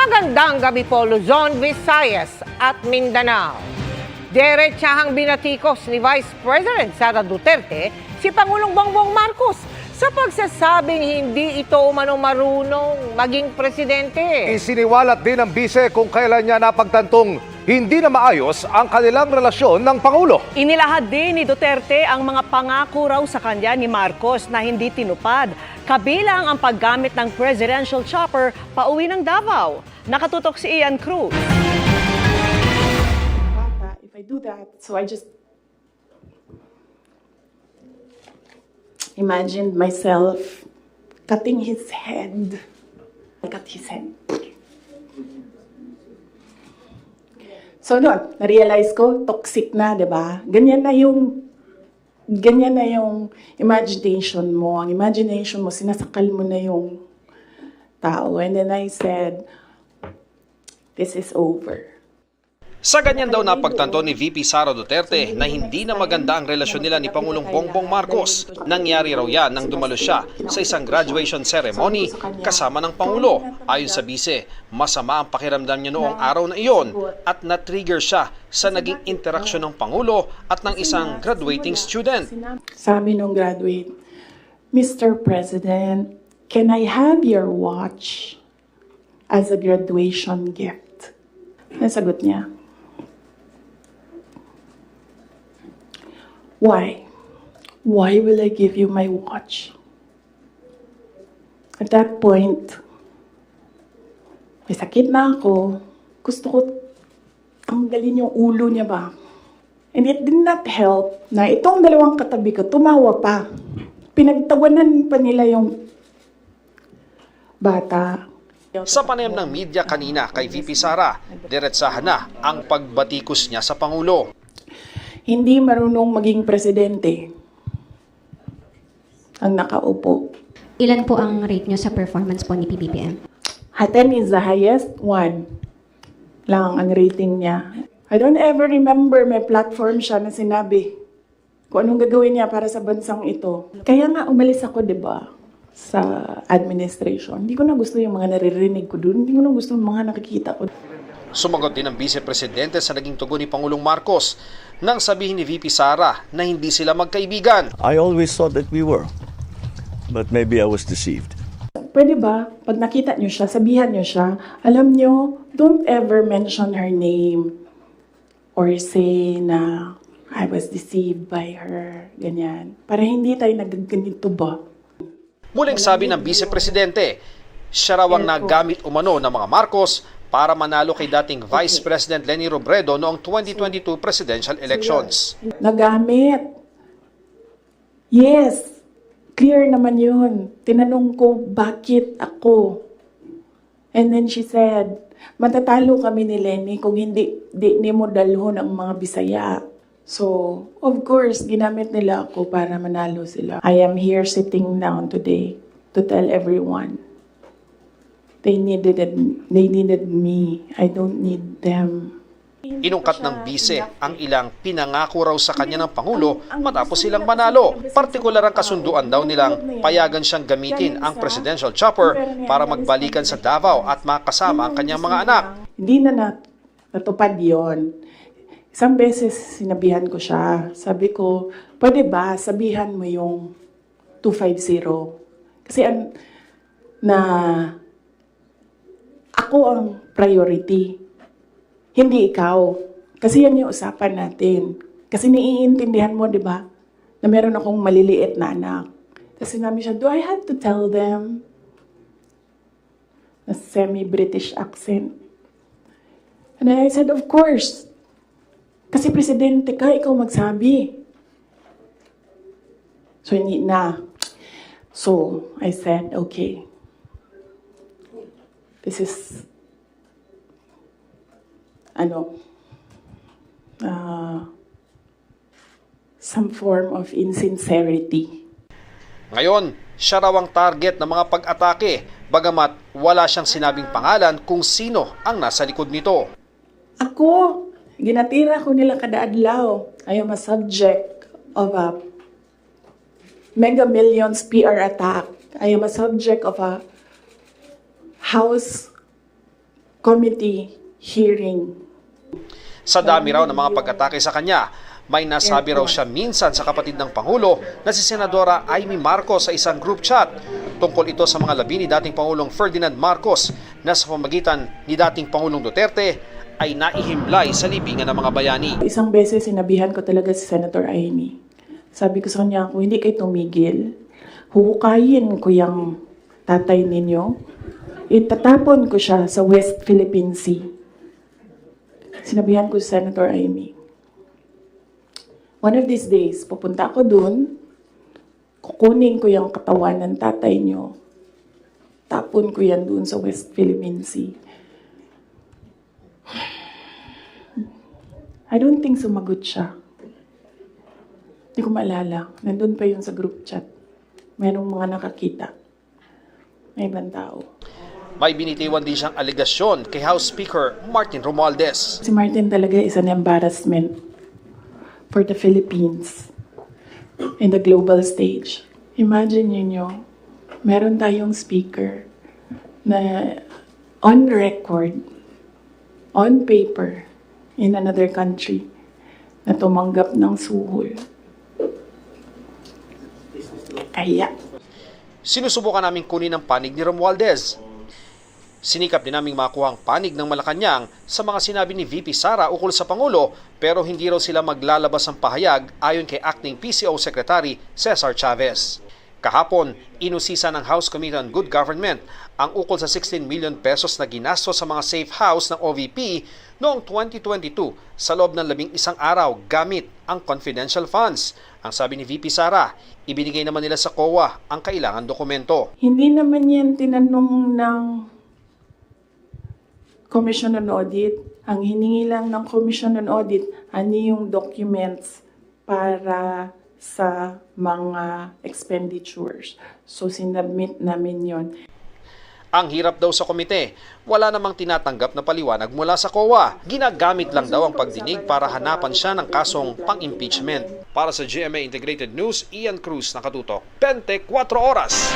Magandang gabi po Luzon, Visayas at Mindanao. Diretsahang binatikos ni Vice President Sara Duterte si Pangulong Bongbong Marcos sa pagsasabing hindi ito umano marunong maging presidente. Isiniwalat din ng bise kung kailan niya napagtantong hindi na maayos ang kanilang relasyon ng Pangulo. Inilahad din ni Duterte ang mga pangako raw sa kanya ni Marcos na hindi tinupad. Kabilang ang paggamit ng presidential chopper pauwi ng Davao. Nakatutok si Ian Cruz. If I do that, so I just imagined myself cutting his head. I cut his head. So noon, na-realize ko, toxic na, di ba? Ganyan na yung imagination mo. Ang imagination mo, sinasakal mo na yung tao. And then I said, this is over. Sa ganyan daw napagtanto ni VP Sara Duterte na hindi na maganda ang relasyon nila ni Pangulong Bongbong Marcos. Nangyari raw yan nang dumalo siya sa isang graduation ceremony kasama ng Pangulo. Ayon sa bise, masama ang pakiramdam niya noong araw na iyon at na-trigger siya sa naging interaksyon ng Pangulo at ng isang graduating student. Sabi nung graduate, Mr. President, can I have your watch as a graduation gift? Nasagot niya, why? Why will I give you my watch? At that point, may sakit na ako. Gusto ko tanggalin yung ulo niya ba? And it did not help na itong dalawang katabi ko, tumawa pa. Pinagtawanan pa nila yung bata. Sa panayam ng media kanina kay VP Sara, diretsahan na ang pagbatikos niya sa Pangulo. Hindi marunong maging presidente ang nakaupo. Ilan po ang rate nyo sa performance po ni PBBM? 10 is the highest, 1 lang ang rating niya. I don't ever remember may platform siya na sinabi kung anong gagawin niya para sa bansang ito. Kaya nga umalis ako, di ba, sa administration. Hindi ko na gusto yung mga naririnig ko doon. Hindi ko na gusto yung mga nakikita ko. Sumagot din ang Vice Presidente sa naging tugon ni Pangulong Marcos nang sabihin ni VP Sara na hindi sila magkaibigan. I always thought that we were, but maybe I was deceived. Pwede ba, pag nakita niyo siya, sabihan niyo siya, alam niyo, don't ever mention her name or say na I was deceived by her, ganyan. Para hindi tayo nagganito ba? Muling sabi ng Vice Presidente, siya raw ang nagamit umano ng mga Marcos para manalo kay dating Vice President Leni Robredo noong 2022 presidential elections. Nagamit. Yes. Clear naman yun. Tinanong ko, bakit ako? And then she said, matatalo kami ni Leni kung hindi mo dalhon ang mga Bisaya. So, of course, ginamit nila ako para manalo sila. I am here sitting down today to tell everyone. They needed me. I don't need them. Inungkat ng bise ang ilang pinangako raw sa kanya ng Pangulo matapos silang manalo. Partikular ang kasunduan daw nilang payagan siyang gamitin ang presidential chopper para magbalikan sa Davao at makasama ang kanyang mga anak. Hindi na natupad yon. Isang beses sinabihan ko siya. Sabi ko, pwede ba sabihan mo yung 250? Kasi ako ang priority. Hindi ikaw. Kasi yan yung usapan natin. Kasi naiintindihan mo, di ba, na meron akong maliliit na anak. Tapos sinabi siya, do I have to tell them? Na semi-British accent. And I said, of course. Kasi presidente ka, ikaw magsabi. So, hindi na. So, I said, okay. This is, some form of insincerity. Ngayon, siya raw ang target ng mga pag-atake, bagamat wala siyang sinabing pangalan kung sino ang nasa likod nito. Ako, ginatira ko nila kada adlaw. I am a subject of a Mega Millions PR attack. I am a subject of a House committee hearing. Sa dami raw ng mga pag-atake sa kanya, may nasabi raw siya minsan sa kapatid ng Pangulo na si Senadora Amy Marcos sa isang group chat. Tungkol ito sa mga labi ni dating Pangulong Ferdinand Marcos na sa pamagitan ni dating Pangulong Duterte ay naihimlay sa libingan ng mga bayani. Isang beses sinabihan ko talaga si Senator Amy. Sabi ko sa kanya, kung hindi kayo tumigil, huhukayin ko yung tatay ninyo, itatapon ko siya sa West Philippine Sea. Sinabihan ko si Senator Amy. One of these days, pupunta ako dun, kukunin ko yung katawan ng tatay nyo, tapon ko yan dun sa West Philippine Sea. I don't think sumagot siya. Hindi ko maalala. Nandun pa yun sa group chat. Merong mga nakakita. May ibang tao. May binitiwan din siyang alegasyon kay House Speaker Martin Romualdez. Si Martin talaga is an embarrassment for the Philippines in the global stage. Imagine niyo, meron tayong speaker na on record, on paper, in another country, na tumanggap ng suhol. Kaya, Sinusubukan namin kunin ang panig ni Romualdez. Sinikap din naming makuha ang panig ng Malacanang sa mga sinabi ni VP Sara ukol sa Pangulo, pero hindi raw sila maglalabas ng pahayag ayon kay Acting PCO Secretary Cesar Chavez. Kahapon, inusisa ng House Committee on Good Government ang ukol sa 16 million pesos na ginastos sa mga safe house ng OVP noong 2022 sa loob ng 11 araw gamit ang confidential funds. Ang sabi ni VP Sara, ibinigay naman nila sa COA ang kailangan dokumento. hindi naman yan tinanong ng Commission on Audit. Ang hiningi lang ng Commission on Audit, ano yung documents para sa mga expenditures. So, sinubmit namin yon. Ang hirap daw sa komite, wala namang tinatanggap na paliwanag mula sa COA. Ginagamit lang daw ang pagdinig para hanapan siya ng kasong pang-impeachment. Para sa GMA Integrated News, Ian Cruz, nakatutok 24 oras.